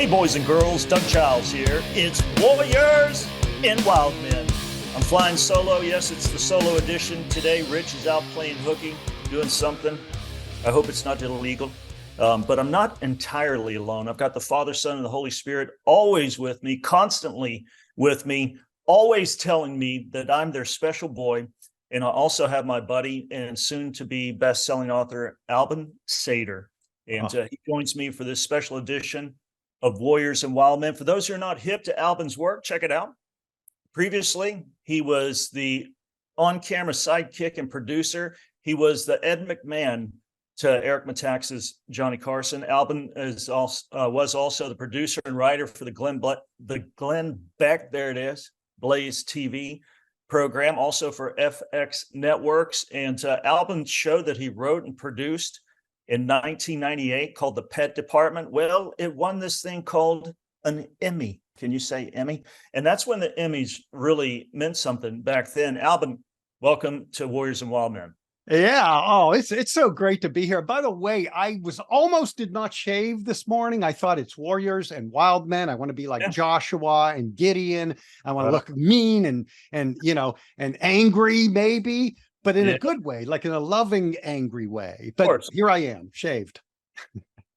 Hey boys and girls, Doug Childs here. It's Warriors and Wildmen. I'm flying solo. Yes, it's the solo edition. Today, Rich is out playing hooky, doing something. I hope it's not illegal. But I'm not entirely alone. I've got the Father, Son, and the Holy Spirit always with me, constantly with me, always telling me that I'm their special boy. And I also have my buddy and soon-to-be best-selling author, Albin Sadar. And he joins me for this special edition of Warriors and Wildmen. For those who are not hip to Albin's work, check it out. Previously, he was the on-camera sidekick and producer. He was the Ed McMahon to Eric Metaxas Johnny Carson. Albin was also the producer and writer for the Glenn Beck, there it is, Blaze TV program, also for FX Networks. And Albin's show that he wrote and produced in 1998 called The Pet Department, well, it won this thing called an Emmy. Can you say Emmy? And that's when the Emmys really meant something back then. Albin, welcome to Warriors and Wildmen. Yeah. Oh, it's so great to be here. By the way, I did not shave this morning. I thought it's Warriors and Wildmen. I want to be like Joshua and Gideon. I want to look mean and angry maybe, but in a good way, like in a loving, angry way. But here I am, shaved.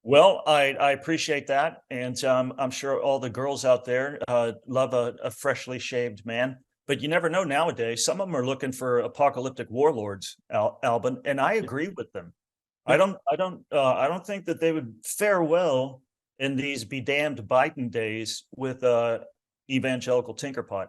Well, I appreciate that. And I'm sure all the girls out there love a freshly shaved man. But you never know nowadays. Some of them are looking for apocalyptic warlords, Albin, and I agree with them. I don't think that they would fare well in these be damned Biden days with evangelical tinkerpot.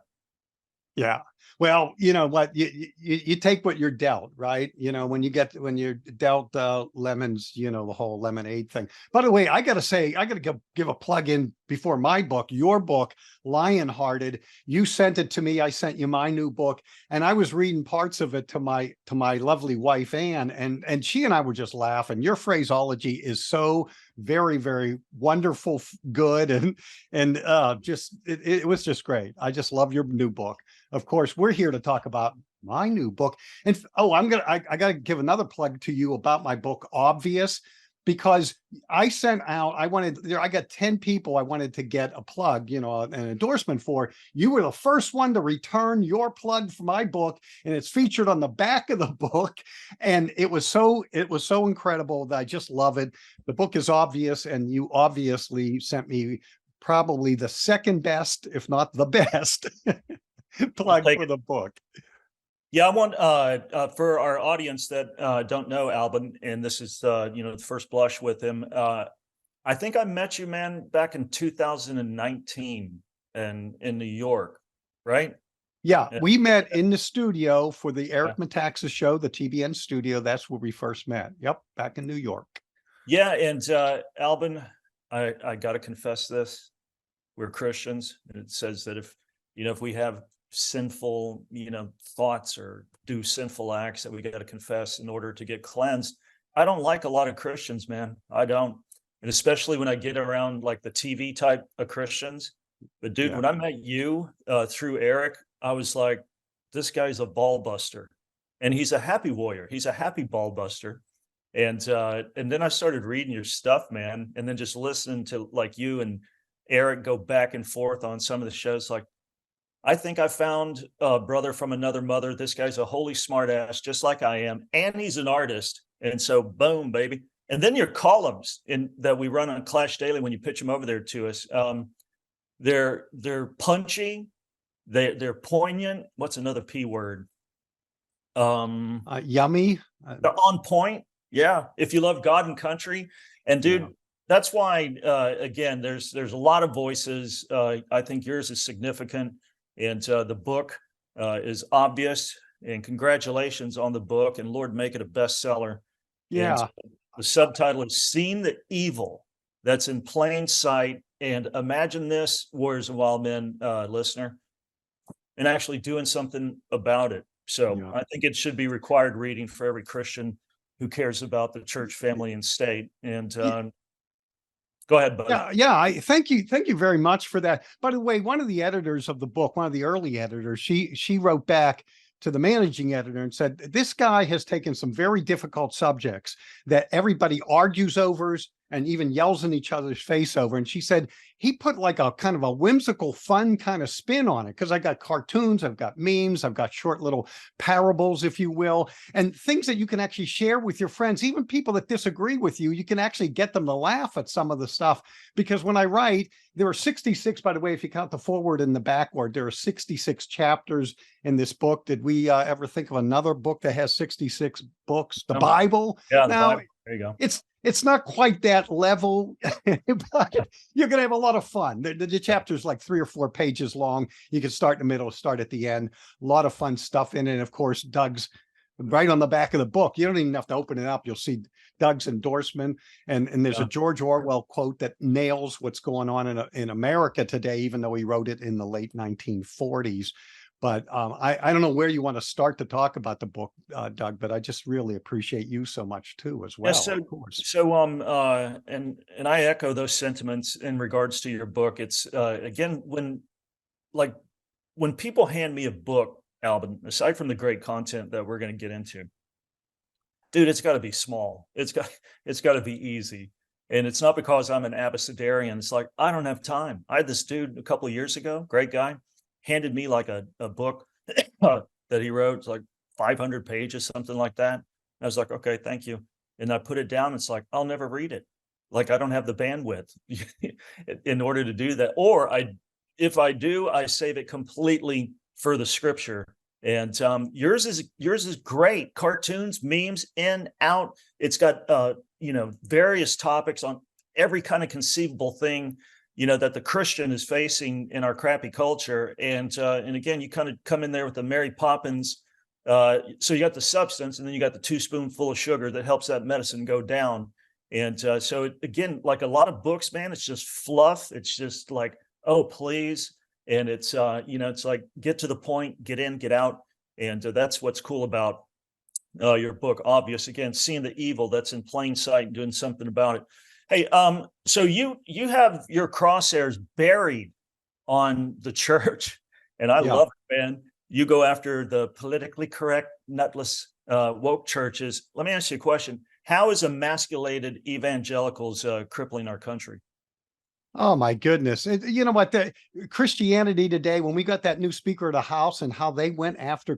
Yeah. Well, you know what, you take what you're dealt, right? You know, when you're dealt lemons, you know, the whole lemonade thing. By the way, I got to give a plug in before my book, your book, Lionhearted. You sent it to me. I sent you my new book, and I was reading parts of it to my lovely wife, Anne, and she and I were just laughing. Your phraseology is so very, very wonderful, good, and it was just great. I just love your new book. Of course, we're here to talk about my new book. And I got to give another plug to you about my book, Obvious, because I got 10 people I wanted to get a plug, you know, an endorsement for. You were the first one to return your plug for my book, and it's featured on the back of the book. And it was so incredible that I just love it. The book is Obvious, and you obviously sent me probably the second best, if not the best plug for the book. Yeah, I want for our audience that don't know Albin, and this is the first blush with him. I think I met you, man, back in 2019 in New York, right? Yeah, we met in the studio for the Eric Metaxas show, the TBN studio. That's where we first met. Yep, back in New York. Yeah, and Albin, I got to confess this: we're Christians, and it says that if we have sinful thoughts or do sinful acts, that we got to confess in order to get cleansed. I don't like a lot of Christians, man. I don't. And especially when I get around like the TV type of Christians. But dude, when I met you through Eric, I was like, this guy's a ball buster, and he's a happy warrior. He's a happy ball buster. And then I started reading your stuff, man, and then just listening to like you and Eric go back and forth on some of the shows. Like, I think I found a brother from another mother. This guy's a holy smart ass, just like I am. And he's an artist. And so boom, baby. And then your columns that we run on Clash Daily, when you pitch them over there to us, they're punchy. They're poignant. What's another P word? Yummy. They're on point. Yeah. If you love God and country. And dude, that's why, again, there's a lot of voices. I think yours is significant. And the book is Obvious, and congratulations on the book, and Lord, make it a bestseller. Yeah. And the subtitle is Seen the Evil That's in Plain Sight. And imagine this, Warriors and Wildmen listener, and actually doing something about it. So I think it should be required reading for every Christian who cares about the church, family, and state. And go ahead, buddy. I thank you very much for that. By the way, one of the editors of the book, one of the early editors, she wrote back to the managing editor and said, this guy has taken some very difficult subjects that everybody argues over and even yells in each other's face over. And she said he put like a kind of a whimsical, fun kind of spin on it, because I got cartoons, I've got memes, I've got short little parables, if you will, and things that you can actually share with your friends, even people that disagree with you. You can actually get them to laugh at some of the stuff, because when I write, there are 66, by the way, if you count the forward and the backward, there are 66 chapters in this book. Did we ever think of another book that has 66 books? The Bible? Yeah, the now, Bible. There you go. It's not quite that level, but you're going to have a lot of fun. The chapter's like 3 or 4 pages long. You can start in the middle, start at the end. A lot of fun stuff in it. And of course, Doug's right on the back of the book. You don't even have to open it up. You'll see Doug's endorsement. And there's a George Orwell quote that nails what's going on in America today, even though he wrote it in the late 1940s. But I don't know where you want to start to talk about the book, Doug, but I just really appreciate you so much too, as well. Yeah, of course. And I echo those sentiments in regards to your book. It's again, when people hand me a book, Albin, aside from the great content that we're going to get into, dude, it's got to be small. It's got to be easy. And it's not because I'm an Abbasadarian. It's like, I don't have time. I had this dude a couple of years ago, great guy, handed me like a book that he wrote. It's like 500 pages, something like that. And I was like, okay, thank you. And I put it down. It's like, I'll never read it. Like, I don't have the bandwidth in order to do that. Or if I do, I save it completely for the scripture. And yours is great. Cartoons, memes, in, out. It's got various topics on every kind of conceivable thing, that the Christian is facing in our crappy culture. And again, you kind of come in there with the Mary Poppins. So you got the substance, and then you got the 2 spoonful of sugar that helps that medicine go down. And so again, like a lot of books, man, it's just fluff. It's just like, oh, please. And it's, it's like, get to the point, get in, get out. And that's what's cool about your book. Obvious, again, seeing the evil that's in plain sight and doing something about it. Hey, so you have your crosshairs buried on the church, and I love it, man. You go after the politically correct, nutless, woke churches. Let me ask you a question. How is emasculated evangelicals crippling our country? Oh my goodness. You know what, the Christianity today, when we got that new Speaker of the House and how they went after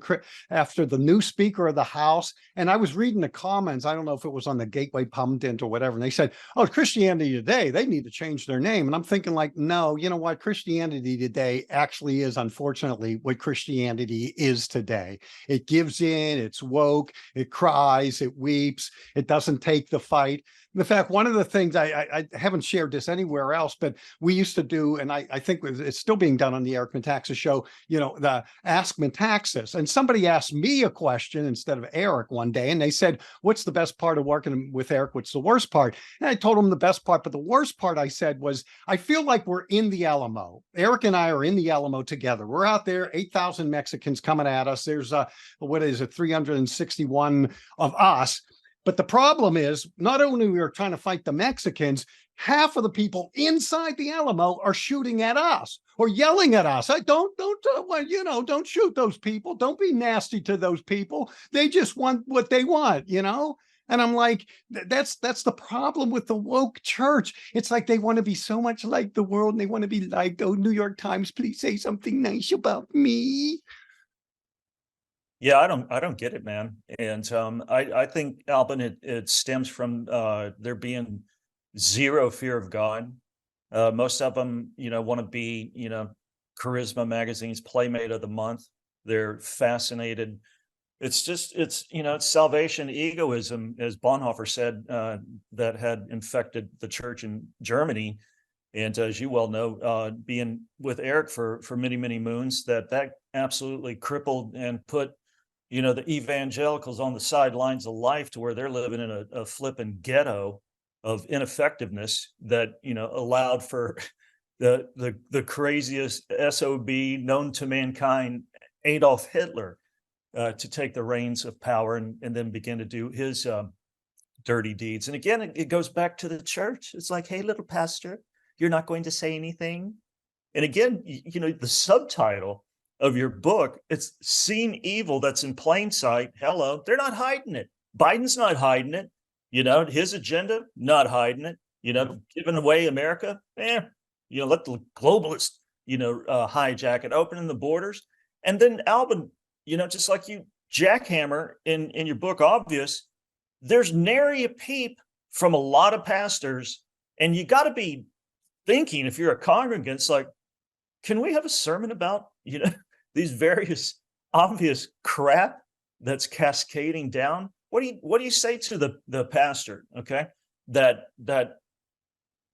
the new Speaker of the House, and I was reading the comments, I don't know if it was on the Gateway Pundit or whatever, and they said, oh, Christianity Today, they need to change their name. And I'm thinking like, no, you know what, Christianity Today actually is, unfortunately, what Christianity is today. It gives in, it's woke, it cries, it weeps, it doesn't take the fight. In fact, one of the things, I haven't shared this anywhere else, but we used to do, and I think it's still being done on the Eric Metaxas show, the Ask Metaxas. And somebody asked me a question instead of Eric one day, and they said, what's the best part of working with Eric? What's the worst part? And I told them the best part, but the worst part, I said, was I feel like we're in the Alamo. Eric and I are in the Alamo together. We're out there, 8,000 Mexicans coming at us. There's, 361 of us. But the problem is, not only we are trying to fight the Mexicans, half of the people inside the Alamo are shooting at us or yelling at us. Don't shoot those people. Don't be nasty to those people. They just want what they want, And I'm like, that's the problem with the woke church. It's like they want to be so much like the world, and they want to be like, oh, New York Times, please say something nice about me. Yeah, I don't get it, man. And I think, Albin, it stems from there being zero fear of God. Most of them, want to be, Charisma Magazine's Playmate of the Month. They're fascinated. It's salvation egoism, as Bonhoeffer said, that had infected the church in Germany. And as you well know, being with Eric for many, many moons, that absolutely crippled and put the evangelicals on the sidelines of life, to where they're living in a flipping ghetto of ineffectiveness that, allowed for the craziest SOB known to mankind, Adolf Hitler, to take the reins of power and then begin to do his dirty deeds. And again, it goes back to the church. It's like, hey, little pastor, you're not going to say anything. And again, the subtitle of your book, it's Seen Evil That's in Plain Sight. Hello, they're not hiding it. Biden's not hiding it. His agenda, not hiding it. giving away America. Let the globalists, hijack it, opening the borders. And then Albin, just like you jackhammer in your book, Obvious, there's nary a peep from a lot of pastors. And you got to be thinking, if you're a congregant, it's like, can we have a sermon about, these various obvious crap that's cascading down? What do you say to the pastor, okay, that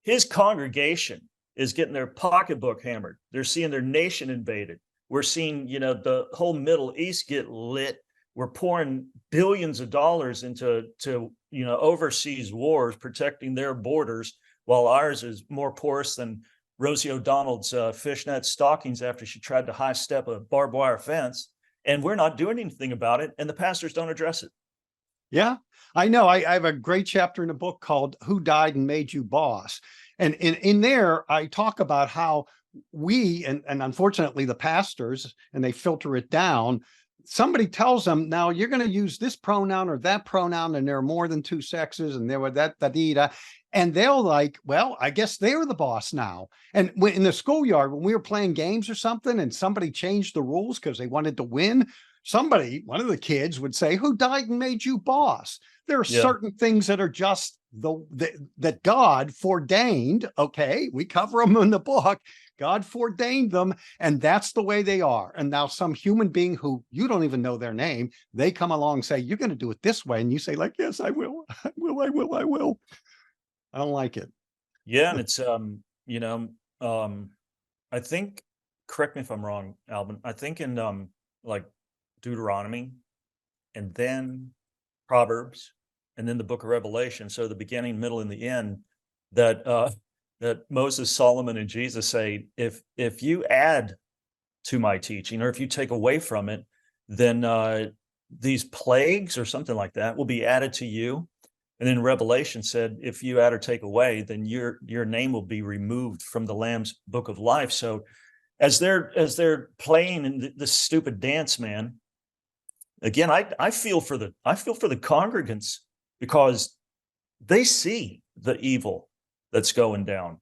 his congregation is getting their pocketbook hammered? They're seeing their nation invaded. We're seeing, the whole Middle East get lit. We're pouring billions of dollars into overseas wars, protecting their borders, while ours is more porous than Rosie O'Donnell's fishnet stockings after she tried to high step a barbed wire fence. And we're not doing anything about it, and the pastors don't address it. Yeah, I know. I have a great chapter in a book called Who Died and Made You Boss? And in there, I talk about how we, and unfortunately the pastors, and they filter it down, somebody tells them, now you're going to use this pronoun or that pronoun, and there are more than two sexes, and there were that, and they'll like, well, I guess they're the boss now. And when, in the schoolyard, when we were playing games or something, and somebody changed the rules because they wanted to win, one of the kids would say, who died and made you boss? There are certain things that are just that God foreordained. Okay, we cover them in the book. God foreordained them, and that's the way they are. And now some human being who you don't even know their name, they come along and say, you're going to do it this way. And you say, like, yes, I will. I will. I don't like it. Yeah. And it's, I think, correct me if I'm wrong, Albin, I think in like Deuteronomy, and then Proverbs, and then the book of Revelation, so the beginning, middle, and the end, that that Moses, Solomon, and Jesus say, if you add to my teaching, or if you take away from it, then these plagues or something like that will be added to you. And then Revelation said, if you add or take away, then your name will be removed from the Lamb's book of life. So as they're playing in this stupid dance, man, again, I feel for the congregants, because they see the evil that's going down.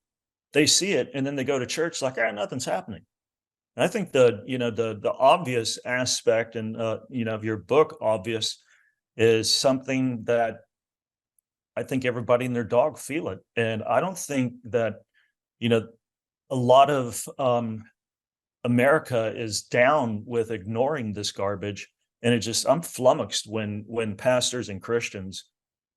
They see it, and then they go to church like, nothing's happening. And I think the obvious aspect, and of your book, Obvious, is something that I think everybody and their dog feel it. And I don't think that a lot of America is down with ignoring this garbage. And I'm flummoxed when pastors and Christians,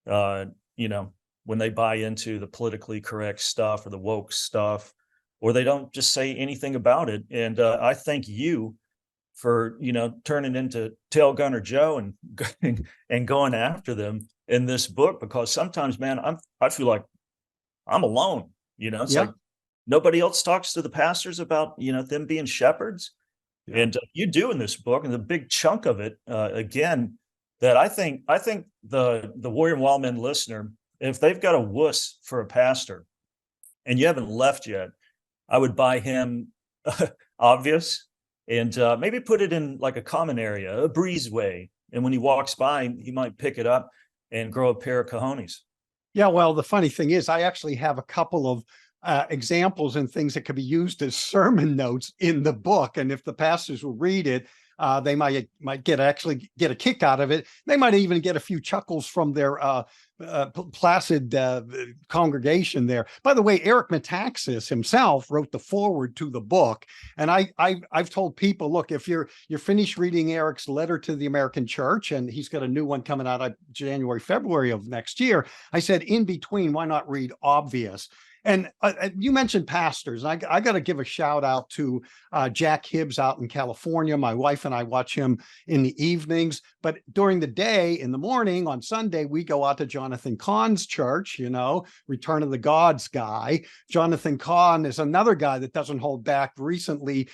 when they buy into the politically correct stuff or the woke stuff, or they don't just say anything about it. And I thank you for, turning into Tail Gunner Joe and going after them in this book, because sometimes, man, I feel like I'm alone. It's like nobody else talks to the pastors about, them being shepherds. Yeah. And you do in this book, and the big chunk of it, again, that I think the Warrior and Wildmen listener, if they've got a wuss for a pastor and you haven't left yet, I would buy him Obvious, and maybe put it in like a common area, a breezeway. And when he walks by, he might pick it up and grow a pair of cojones. Yeah, well, the funny thing is, I actually have a couple of examples and things that could be used as sermon notes in the book. And if the pastors will read it, they might get a kick out of it. They might even get a few chuckles from their placid congregation there. By the way, Eric Metaxas himself wrote the foreword to the book. And I've told people, look, if you're finished reading Eric's letter to the American church, and he's got a new one coming out January, February of next year, I said, in between, why not read Obvious? And you mentioned pastors. I got to give a shout out to Jack Hibbs out in California. My wife and I watch him in the evenings, but during the day, in the morning on Sunday, we go out to Jonathan Cahn's church, Return of the Gods guy. Jonathan Cahn is another guy that doesn't hold back. Recently,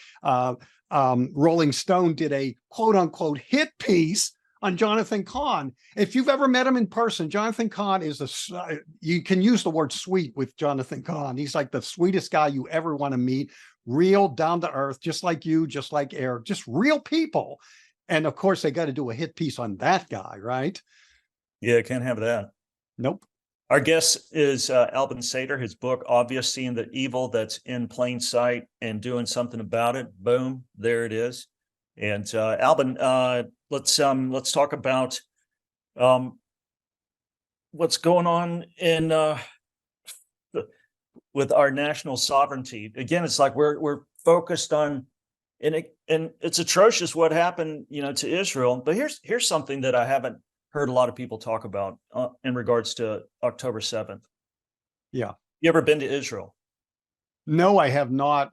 Rolling Stone did a quote unquote hit piece on Jonathan Cahn. If you've ever met him in person, Jonathan Cahn is you can use the word sweet with Jonathan Cahn. He's like the sweetest guy you ever want to meet. Real, down to earth, just like you, just like Eric, just real people. And of course, they got to do a hit piece on that guy, right? Yeah, can't have that. Nope. Our guest is Albin Sadar. His book, Obvious: Seeing the Evil That's in Plain Sight and Doing Something About It. Boom, there it is. And Albin, let's talk about um, what's going on in with our national sovereignty. Again, it's like we're focused on, and it's atrocious what happened, to Israel. But here's something that I haven't heard a lot of people talk about in regards to October 7th. Yeah. You ever been to Israel? No, I have not.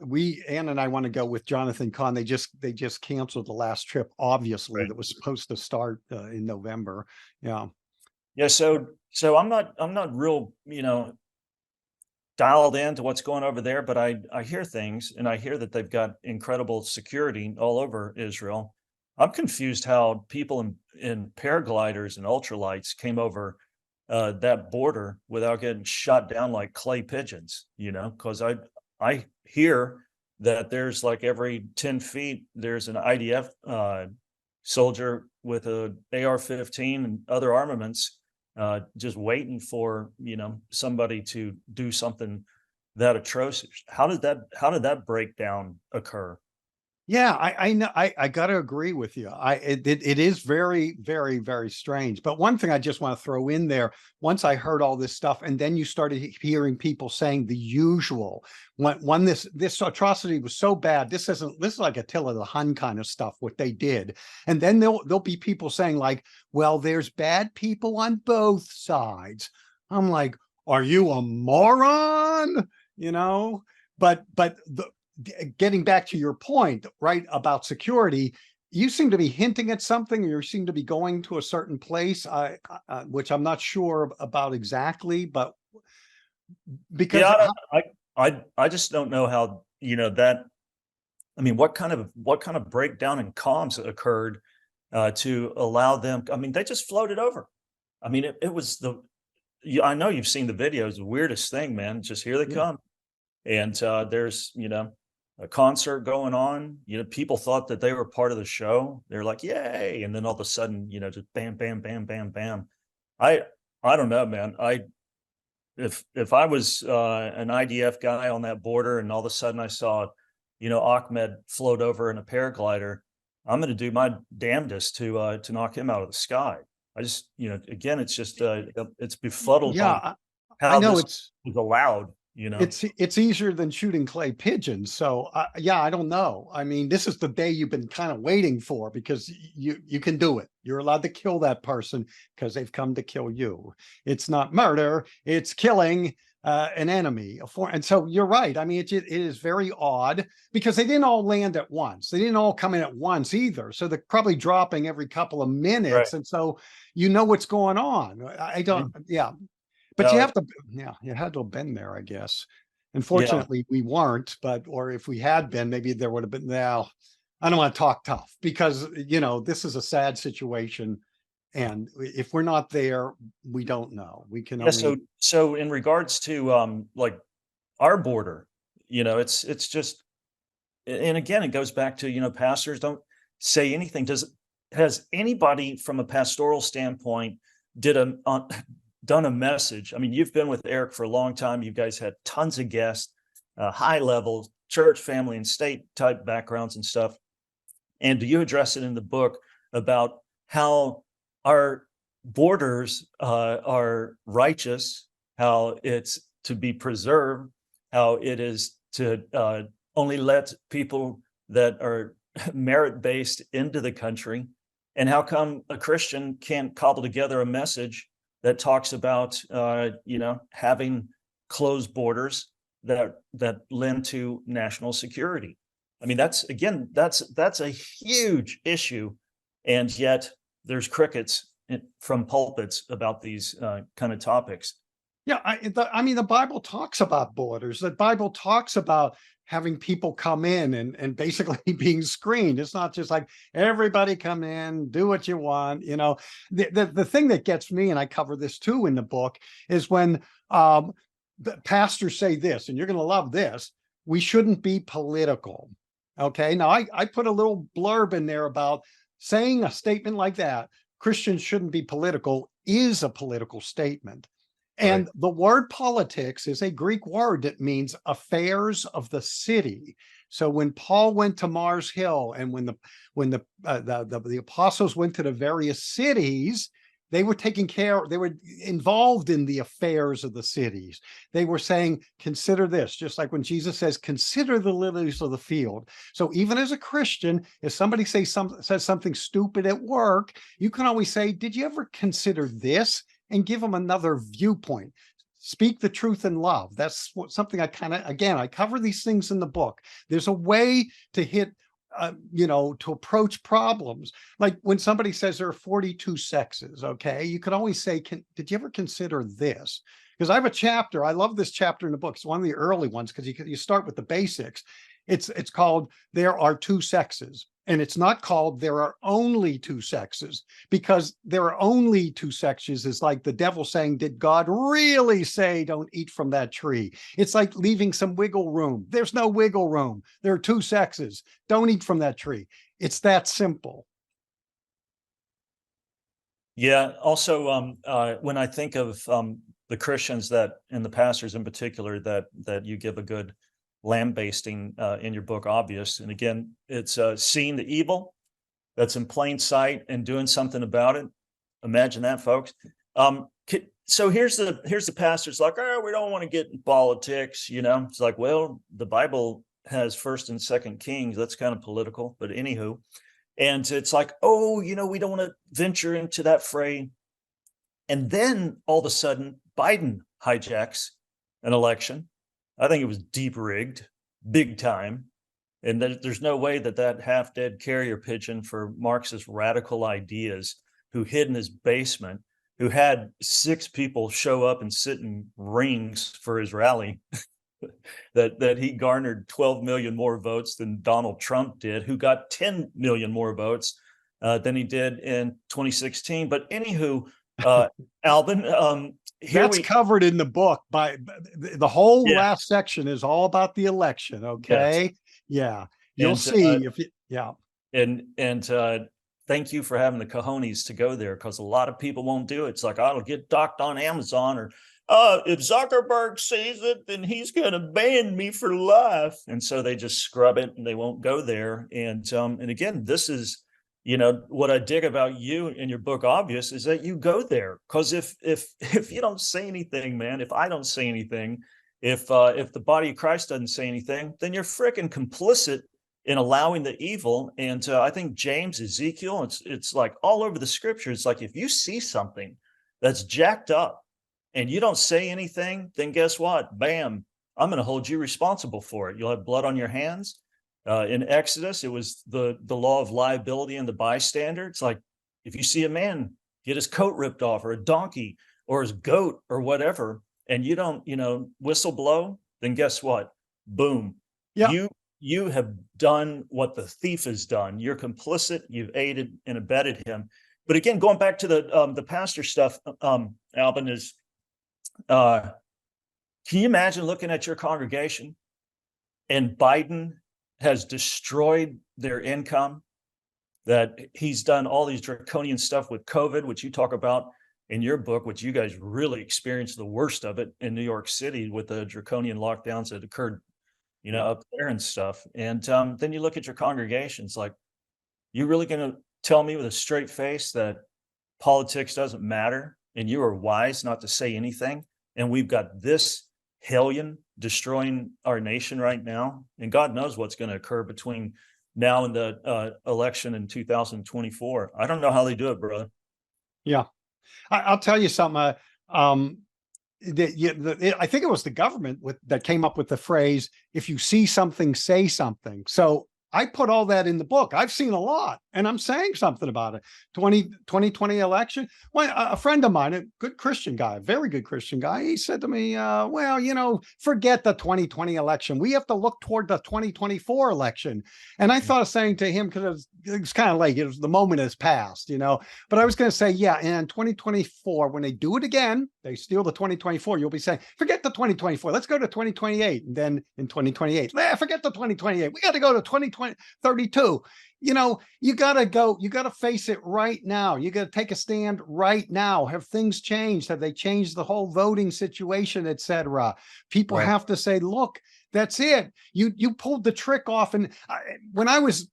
Ann and I want to go with Jonathan Kahn. They just canceled the last trip, obviously, Right. that was supposed to start in November. Yeah. Yeah. So I'm not real, dialed into what's going over there, but I hear things, and I hear that they've got incredible security all over Israel. I'm confused how people in paragliders and ultralights came over that border without getting shot down like clay pigeons, because I hear that there's like every 10 feet, there's an IDF soldier with a AR-15 and other armaments just waiting for, somebody to do something that atrocious. How did that breakdown occur? Yeah, I know. I got to agree with you. It is very, very, very strange. But one thing I just want to throw in there, once I heard all this stuff, and then you started hearing people saying the usual. When this atrocity was so bad, this is like Attila the Hun kind of stuff, what they did. And then there'll be people saying like, well, there's bad people on both sides. I'm like, are you a moron? But getting back to your point, right, about security, you seem to be hinting at something, or you seem to be going to a certain place, which I'm not sure about exactly, but because Yeah, I just don't know how, that. I mean, what kind of breakdown in comms occurred to allow them? I mean, they just floated over. I mean, it was I know you've seen the videos. The weirdest thing, man. Just here they yeah, come, and there's a concert going on. People thought that they were part of the show. They're like, yay, and then all of a sudden, just bam, bam, bam, bam, bam. I I don't know, man. If I was an IDF guy on that border, and all of a sudden I saw, Ahmed float over in a paraglider, I'm going to do my damnedest to knock him out of the sky. I just, again, it's just it's befuddled yeah, on I how know this was allowed. it's easier than shooting clay pigeons. So yeah, I don't know. I mean, this is the day you've been kind of waiting for, because you can do it. You're allowed to kill that person because they've come to kill you. It's not murder, it's killing an enemy. And so you're right. I mean, it is very odd because they didn't all land at once. They didn't all come in at once either. So they're probably dropping every couple of Right. minutes. And so you know what's going on. I don't, yeah. But you No, have to, yeah, you had to have been there, I guess. yeah. Unfortunately, we weren't, or if we had been, maybe there would have been. Now, I don't want to talk tough, because, this is a sad situation. And if we're not there, we don't know. We can Yeah, so only, so in regards to like our border, it's just, and again, it goes back to, pastors don't say anything. Has anybody from a pastoral standpoint did a done a message? I mean, you've been with Eric for a long time. You guys had tons of guests, high level church, family, and state type backgrounds and stuff. And do you address it in the book about how our borders are righteous, how it's to be preserved, how it is to only let people that are merit based into the country, and how come a Christian can't cobble together a message that talks about having closed borders that lend to national security? I mean, that's a huge issue, and yet there's crickets from pulpits about these kind of topics. yeah. I mean, the Bible talks about borders. The Bible talks about having people come in and basically being screened. It's not just like everybody come in, do what you want. The thing that gets me, and I cover this too in the book, is when the pastors say this, and you're going to love this: we shouldn't be political. Okay. Now I put a little blurb in there about saying a statement like that, Christians shouldn't be political, is a political statement. And the word politics is a Greek word that means affairs of the city. So when Paul went to Mars Hill, and when the apostles went to the various cities, they were taking care, they were involved in the affairs of the cities. They were saying, consider this, just like when Jesus says, consider the lilies of the field. So even as a Christian, if somebody says something stupid at work, you can always say, did you ever consider this? And give them another viewpoint. Speak the truth in love. That's something I I cover these things in the book. There's a way to hit, to approach problems. Like when somebody says there are 42 sexes, okay, you can always say, did you ever consider this? Because I have a chapter, I love this chapter in the book. It's one of the early ones because you start with the basics. It's called There Are Two Sexes. And it's not called There Are Only Two Sexes, because there are only two sexes is like the devil saying, did God really say don't eat from that tree? It's like leaving some wiggle room. There's no wiggle room. There are two sexes. Don't eat from that tree. It's that simple. Yeah. Also, when I think of the Christians and the pastors in particular that you give a good lambasting in your book, Obvious. And again, it's seeing the evil that's in plain sight and doing something about it. Imagine that, folks. So here's the pastors like, oh, we don't want to get in politics. It's like, well, the Bible has 1st and 2nd Kings. That's kind of political, but anywho. And it's like, oh, we don't want to venture into that fray. And then all of a sudden, Biden hijacks an election. I think it was deep rigged, big time. And there's no way that half-dead carrier pigeon for Marxist radical ideas, who hid in his basement, who had 6 people show up and sit in rings for his rally, that he garnered 12 million more votes than Donald Trump did, who got 10 million more votes than he did in 2016. But anywho, Albin, that's covered in the book by the whole last section is all about the election. Okay. Yes. Yeah. You'll see if and thank you for having the cojones to go there, because a lot of people won't do it. It's like, I'll get docked on Amazon, or if Zuckerberg sees it, then he's going to ban me for life. And so they just scrub it and they won't go there. And again, this is, what I dig about you in your book, Obvious, is that you go there. Because if you don't say anything, man, if I don't say anything, if the body of Christ doesn't say anything, then you're freaking complicit in allowing the evil. And I think James, Ezekiel, it's like all over the scripture. It's like, if you see something that's jacked up and you don't say anything, then guess what? Bam, I'm going to hold you responsible for it. You'll have blood on your hands. In Exodus, it was the law of liability and the bystander. It's like, if you see a man get his coat ripped off, or a donkey or his goat or whatever, and you don't, whistle blow, then guess what? Boom. Yeah. You have done what the thief has done. You're complicit. You've aided and abetted him. But again, going back to the pastor stuff, Albin, is can you imagine looking at your congregation and Biden has destroyed their income, that he's done all these draconian stuff with COVID, which you talk about in your book, which you guys really experienced the worst of it in New York City with the draconian lockdowns that occurred, up there and stuff. And then you look at your congregations, like, you really going to tell me with a straight face that politics doesn't matter and you are wise not to say anything? And we've got this hellion destroying our nation right now, and God knows what's going to occur between now and the election in 2024. I don't know how they do it, brother. Yeah, I'll tell you something. I think it was the government that came up with the phrase, if you see something, say something. So I put all that in the book. I've seen a lot, and I'm saying something about it. 2020 election. Well, a friend of mine, a good Christian guy, a very good Christian guy, he said to me, well, forget the 2020 election. We have to look toward the 2024 election. And I thought of saying to him, because it's kind of late, the moment has passed, but I was going to say, yeah, and 2024, when they do it again, they steal the 2024, you'll be saying, forget the 2024, let's go to 2028. And then in 2028, forget the 2028, we got to go to 2024. 2032. You know, you got to face it right now. You got to take a stand right now. Have things changed? Have they changed the whole voting situation, etc.? People have to say, look, that's it. You pulled the trick off. And when I was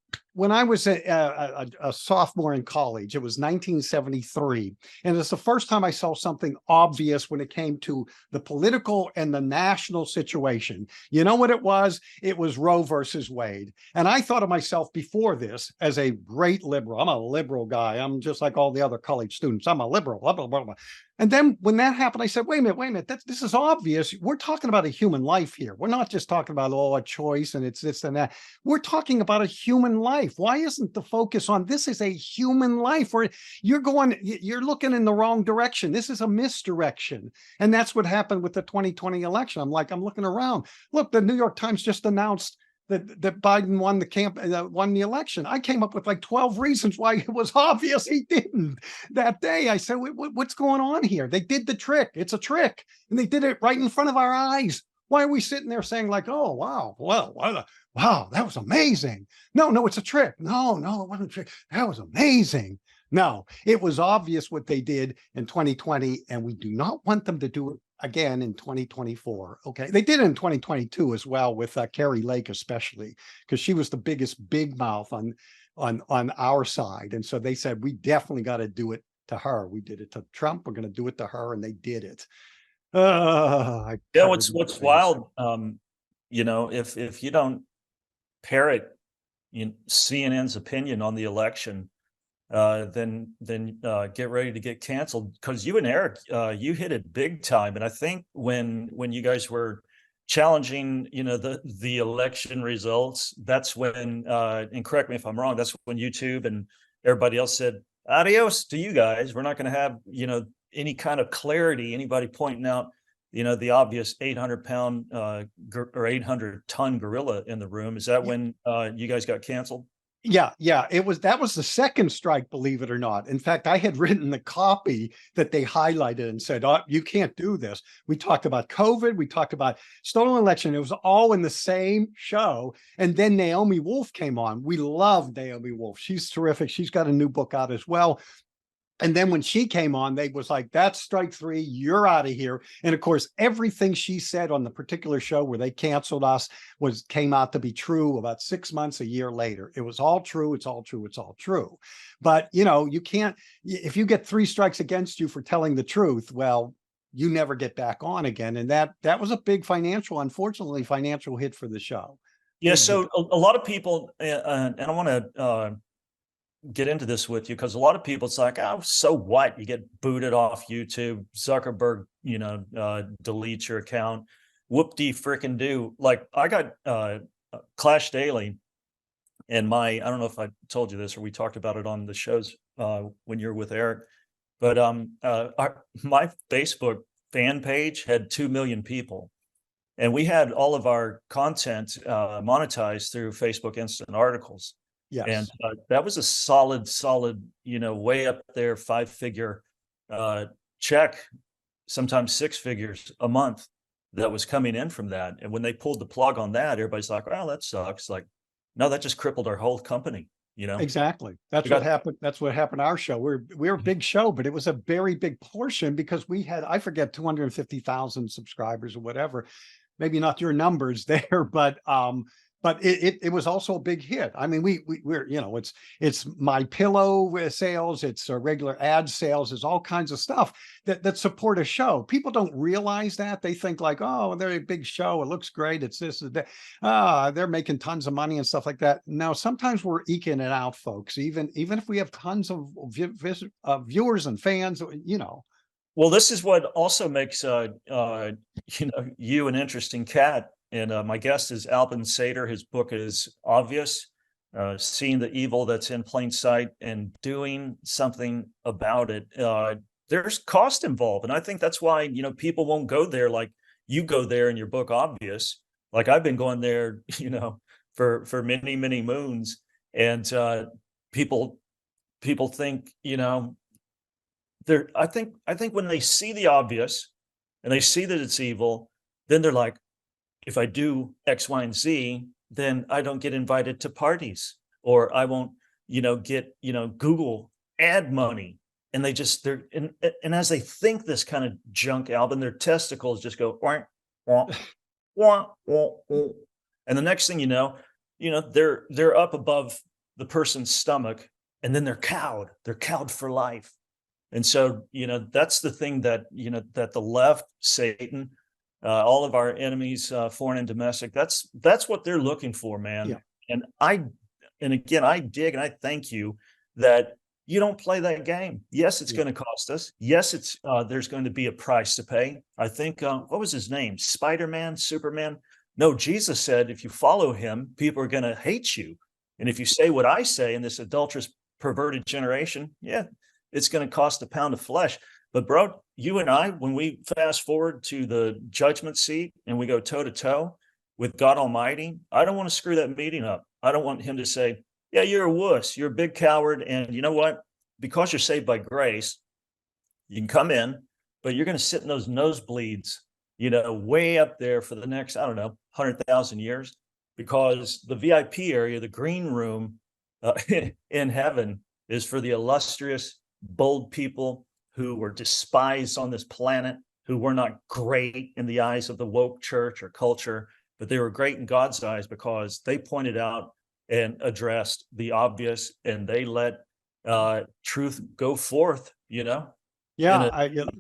a sophomore in college, it was 1973. And it's the first time I saw something obvious when it came to the political and the national situation. You know what it was? It was Roe versus Wade. And I thought of myself before this as a great liberal. I'm a liberal guy. I'm just like all the other college students. I'm a liberal, blah, blah, blah, blah. And then when that happened, I said, wait a minute, this is obvious. We're talking about a human life here. We're not just talking about, a choice and it's this and that. We're talking about a human life. Why isn't the focus on this is a human life where you're looking in the wrong direction. This is a misdirection. And that's what happened with the 2020 election. I'm looking around. Look, the New York Times just announced that Biden won the election. I came up with like 12 reasons why it was obvious he didn't that day. I said, what's going on here? They did the trick. It's a trick. And they did it right in front of our eyes. Why are we sitting there saying like, oh, wow, well, wow, that was amazing. No, it's a trick. No, it wasn't a trick. That was amazing. No, it was obvious what they did in 2020, and we do not want them to do it again in 2024. Okay, they did it in 2022 as well with Carrie Lake, especially because she was the biggest big mouth on our side, and so they said we definitely got to do it to her. We did it to Trump. We're going to do it to her, and they did it. What's wild, if you don't parrot CNN's opinion on the election, then get ready to get canceled, because you and Eric, you hit it big time. And I think when you guys were challenging, the election results, that's when, and correct me if I'm wrong, that's when YouTube and everybody else said, adios to you guys. We're not going to have, any kind of clarity, anybody pointing out, the obvious 800-pound or 800-ton gorilla in the room. Is that when you guys got canceled? Yeah, that was the second strike, believe it or not. In fact, I had written the copy that they highlighted and said, oh, you can't do this. We talked about COVID, we talked about stolen election. It was all in the same show. And then Naomi Wolf came on. We love Naomi Wolf. She's terrific. She's got a new book out as well. And then when she came on, they was like, that's strike three, you're out of here. And of course, everything she said on the particular show where they canceled us came out to be true about 6 months, a year later. It was all true. It's all true. It's all true. But, you can't, if you get 3 strikes against you for telling the truth, well, you never get back on again. And that was a big unfortunately, financial hit for the show. Yeah. So a lot of people, and I want to, get into this with you, because a lot of people, it's like, oh, so what? You get booted off YouTube, Zuckerberg, deletes your account. Whoop-de frickin' do. Like, I got Clash Daily, and I don't know if I told you this or we talked about it on the shows when you're with Eric, but my Facebook fan page had 2 million people, and we had all of our content monetized through Facebook Instant Articles. Yes. And that was a solid, way up there, 5-figure check, sometimes 6 figures a month that was coming in from that. And when they pulled the plug on that, everybody's like, well, that sucks. Like, no, that just crippled our whole company, Exactly. That's what happened. That's what happened to our show. We're a big show, but it was a very big portion because we had, I forget, 250,000 subscribers or whatever. Maybe not your numbers there, but it was also a big hit. I mean, we're, it's My Pillow sales, it's regular ad sales, there's all kinds of stuff that support a show. People don't realize that. They think like, oh, they're a big show, it looks great, it's this and that. They're making tons of money and stuff like that. Now, sometimes we're eking it out, folks, even if we have tons of viewers and fans, Well, this is what also makes you an interesting cat. And my guest is Albin Sadar. His book is Obvious, Seeing the Evil That's in Plain Sight and Doing Something About It. There's cost involved. And I think that's why, people won't go there like you go there in your book, Obvious. Like I've been going there, for many, many moons. And people think, I think when they see the obvious and they see that it's evil, then they're like, if I do X, Y, and Z, then I don't get invited to parties, or I won't, get, Google ad money. And and as they think this kind of junk, Albin, their testicles just go, wah, wah, wah, wah, wah. And the next thing they're up above the person's stomach, and then they're cowed for life. And so, that's the thing that, that the left, Satan, all of our enemies, foreign and domestic, that's what they're looking for, man. Yeah. And again, I dig and I thank you that you don't play that game. Yes, it's going to cost us. Yes, there's going to be a price to pay. I think, what was his name? Spider-Man, Superman? No, Jesus said, if you follow him, people are going to hate you. And if you say what I say in this adulterous, perverted generation, it's going to cost a pound of flesh. But bro, you and I, when we fast forward to the judgment seat and we go toe to toe with God Almighty, I don't want to screw that meeting up. I don't want him to say, yeah, you're a wuss, you're a big coward. And you know what? Because you're saved by grace, you can come in, but you're going to sit in those nosebleeds, way up there for the next, 100,000 years, because the VIP area, the green room in heaven, is for the illustrious, bold people who were despised on this planet, who were not great in the eyes of the woke church or culture, but they were great in God's eyes because they pointed out and addressed the obvious, and they let truth go forth, in a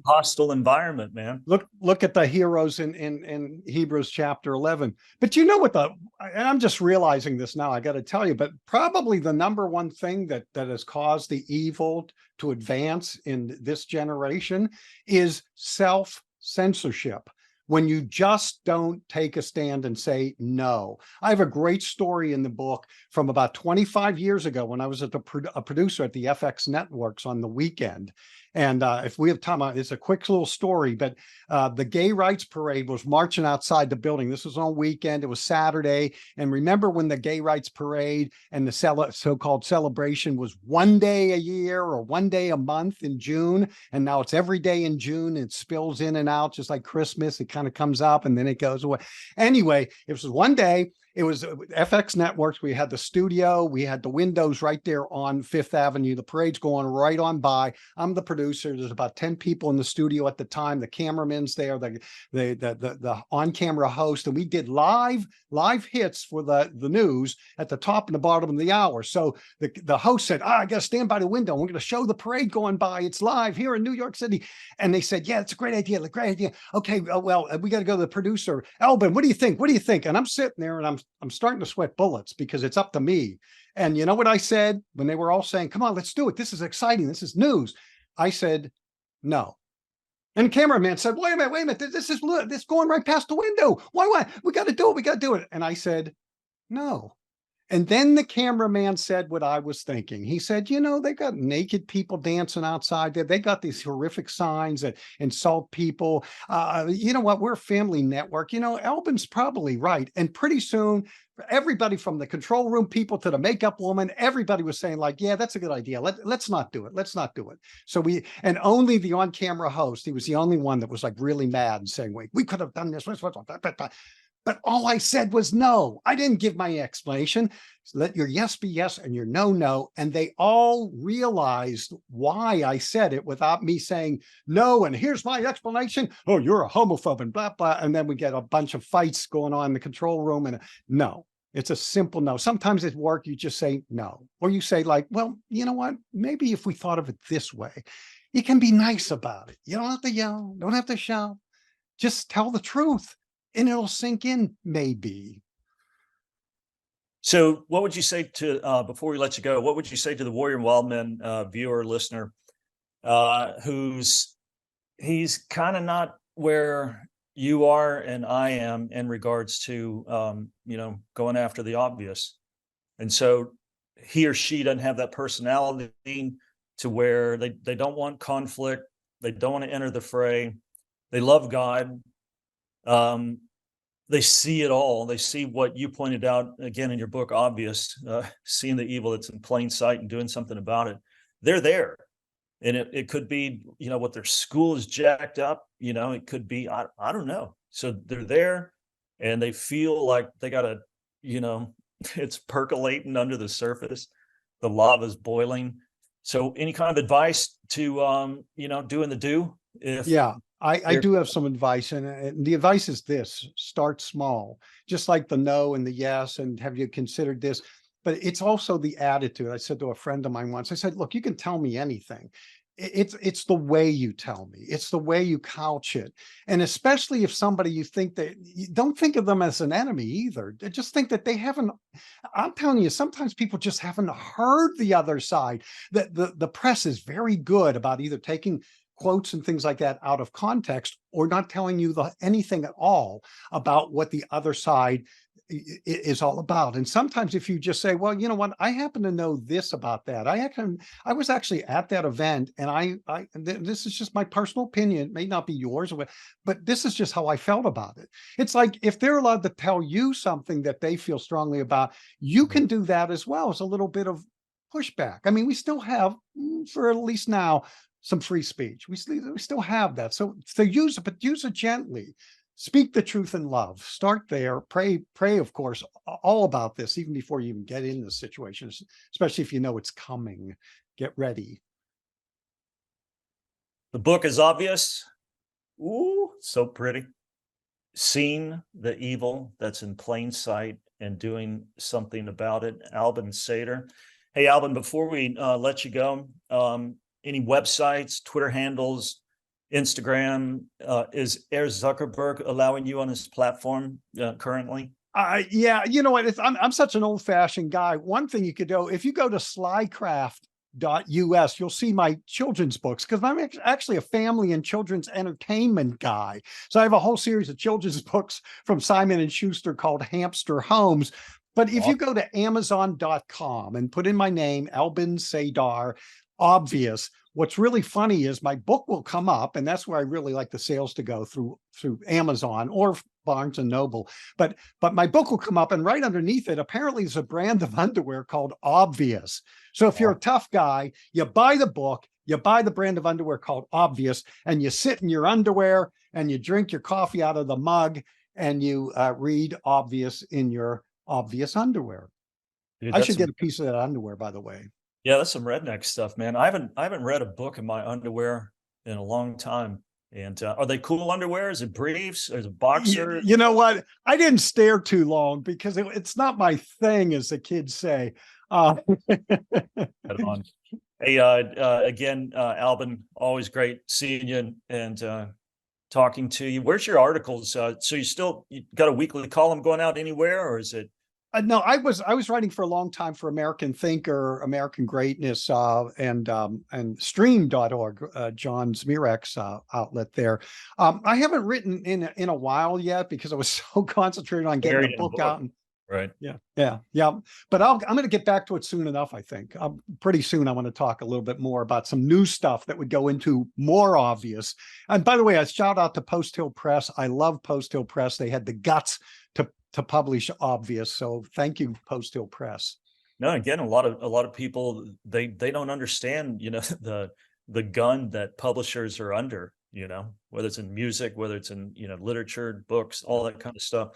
hostile environment, man. Look at the heroes in Hebrews chapter 11. But you know what, and I'm just realizing this now, I got to tell you, but probably the number one thing that has caused the evil to advance in this generation is self-censorship. When you just don't take a stand and say no. I have a great story in the book from about 25 years ago when I was a producer at the FX Networks on the weekend. And if we have time, it's a quick little story, but the gay rights parade was marching outside the building. This was on weekend. It was Saturday. And remember when the gay rights parade and the so-called celebration was one day a year or one day a month in June. And now it's every day in June. It spills in and out, just like Christmas. It kind of comes up and then it goes away. Anyway, it was one day. It was FX Networks. We had the studio. We had the windows right there on Fifth Avenue. The parade's going right on by. I'm the producer. There's about 10 people in the studio at the time. The cameraman's there, the on-camera host, and we did live hits for the news at the top and the bottom of the hour. So the host said, I got to stand by the window. We're going to show the parade going by. It's live here in New York City. And they said, yeah, it's a great idea. Okay, well, we got to go to the producer. Albin, what do you think? What do you think? And I'm sitting there and I'm starting to sweat bullets because it's up to me. And you know what I said when they were all saying, come on, let's do it. This is exciting. This is news. I said, no. And the cameraman said, wait a minute. This is going right past the window. Why? We got to do it. We got to do it. And I said, no. And then the cameraman said what I was thinking. He said, they got naked people dancing outside there. They got these horrific signs that insult people. You know what? We're a family network. Albin's probably right. And pretty soon, everybody from the control room people to the makeup woman, everybody was saying like, yeah, that's a good idea. Let's not do it. Let's not do it. So and only the on-camera host, he was the only one that was like really mad and saying, wait, we could have done this. But all I said was no. I didn't give my explanation. So let your yes be yes and your no, no. And they all realized why I said it without me saying no. And here's my explanation. Oh, you're a homophobe and blah, blah. And then we get a bunch of fights going on in the control room. And no, it's a simple no. Sometimes at work, you just say no. Or you say like, well, you know what? Maybe if we thought of it this way, you can be nice about it. You don't have to yell. Don't have to shout. Just tell the truth. And it'll sink in, maybe. So what would you say to, before we let you go, what would you say to the Warrior and Wildmen viewer, listener, he's kind of not where you are and I am in regards to, going after the obvious. And so he or she doesn't have that personality to where they don't want conflict. They don't want to enter the fray. They love God. They see it all. They see what you pointed out again in your book, obvious, seeing the evil that's in plain sight and doing something about it. They're there. And it could be, what their school is jacked up, it could be, I don't know. So they're there and they feel like they got to you know, it's percolating under the surface. The lava's boiling. So any kind of advice to, you know, doing the do? If Yeah, I there, do have some advice, and the advice is this: start small, just like the no and the yes, and have you considered this? But it's also the attitude. I said to a friend of mine once, I said, look, you can tell me anything. It's the way you tell me, it's the way you couch it. And especially if somebody you think that, you don't think of them as an enemy either. Just think that they haven't, I'm telling you, sometimes people just haven't heard the other side. That the press is very good about either taking quotes and things like that out of context, or not telling you anything at all about what the other side is all about. And sometimes if you just say, well, you know what, I happen to know this about that. I was actually at that event, and this is just my personal opinion. It may not be yours, but this is just how I felt about it. It's like, if they're allowed to tell you something that they feel strongly about, you can do that as well as a little bit of pushback. I mean, we still have, for at least now, some free speech. We still have that. So use it, but use it gently. Speak the truth in love. Start there. Pray, of course, all about this, even before you even get in the situation, especially if you know it's coming. Get ready. the book is obvious. Ooh, so pretty. Seeing the evil that's in plain sight and doing something about it. Albin Sadar. Hey, Albin, before we let you go, any websites, Twitter handles, Instagram? Is Zuckerberg allowing you on his platform currently? Yeah, you know what? I'm such an old-fashioned guy. One thing you could do, if you go to slycraft.us, you'll see my children's books, because I'm actually a family and children's entertainment guy. So I have a whole series of children's books from Simon and Schuster called Hamster Homes. But if you go to Amazon.com and put in my name, Albin Sadar, obvious. What's really funny is my book will come up, and that's where I really like the sales to go, through Amazon or Barnes and Noble. But my book will come up, and right underneath it, apparently, is a brand of underwear called Obvious. So if you're a tough guy, you buy the book, you buy the brand of underwear called Obvious, and you sit in your underwear and you drink your coffee out of the mug, and you read Obvious in your Obvious underwear. Dude, I should get a piece of that underwear, by the way. Yeah, that's some redneck stuff, man. I haven't read a book in my underwear in a long time. And are they cool underwear? Is it briefs? Is it boxer? You know what? I didn't stare too long, because it's not my thing, as the kids say. Hey, again, Albin, always great seeing you and talking to you. Where's your articles? So you got a weekly column going out anywhere, or is it? No, I was writing for a long time for American Thinker, American Greatness, and Stream.org, John Zmirek's outlet there. I haven't written in a while yet, because I was so concentrated on getting the book out. Right. Yeah. But I'm going to get back to it soon enough, I think. Pretty soon, I want to talk a little bit more about some new stuff that would go into more obvious. And by the way, a shout out to Post Hill Press. I love Post Hill Press. They had the guts to publish Obvious. So thank you, Post Hill Press. No, again, a lot of people, they don't understand, you know, the gun that publishers are under, you know, whether it's in music, whether it's in, you know, literature, books, all that kind of stuff.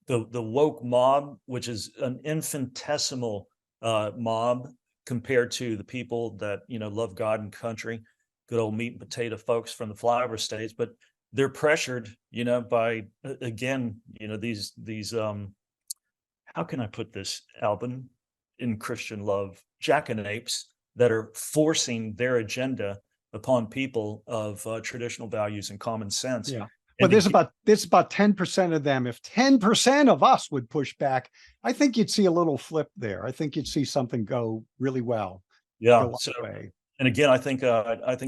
The woke mob, which is an infinitesimal mob compared to the people that, you know, love God and country, good old meat and potato folks from the flyover states, but they're pressured, you know, by, again, you know, these how can I put this, Albin, in Christian love, jackanapes that are forcing their agenda upon people of traditional values and common sense. Yeah. But there's about 10% of them. If 10% of us would push back, I think you'd see a little flip there. I think you'd see something go really well. Yeah. And again, I think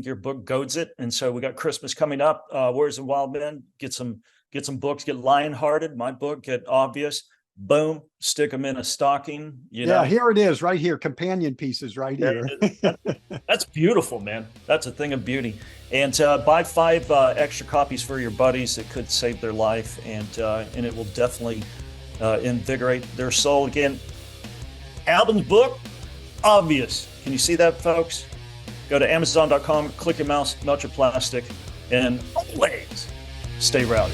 your book goads it. And so we got Christmas coming up. Warriors and Wildmen. Get some books. Get Lionhearted. My book. Get Obvious. Boom. Stick them in a stocking. You know. Here it is, right here. Companion pieces, right here. That's beautiful, man. That's a thing of beauty. And buy 5 extra copies for your buddies. It could save their life, and it will definitely invigorate their soul. Again, Albin's book, Obvious. Can you see that, folks? Go to Amazon.com, click your mouse, melt your plastic, and always stay rowdy.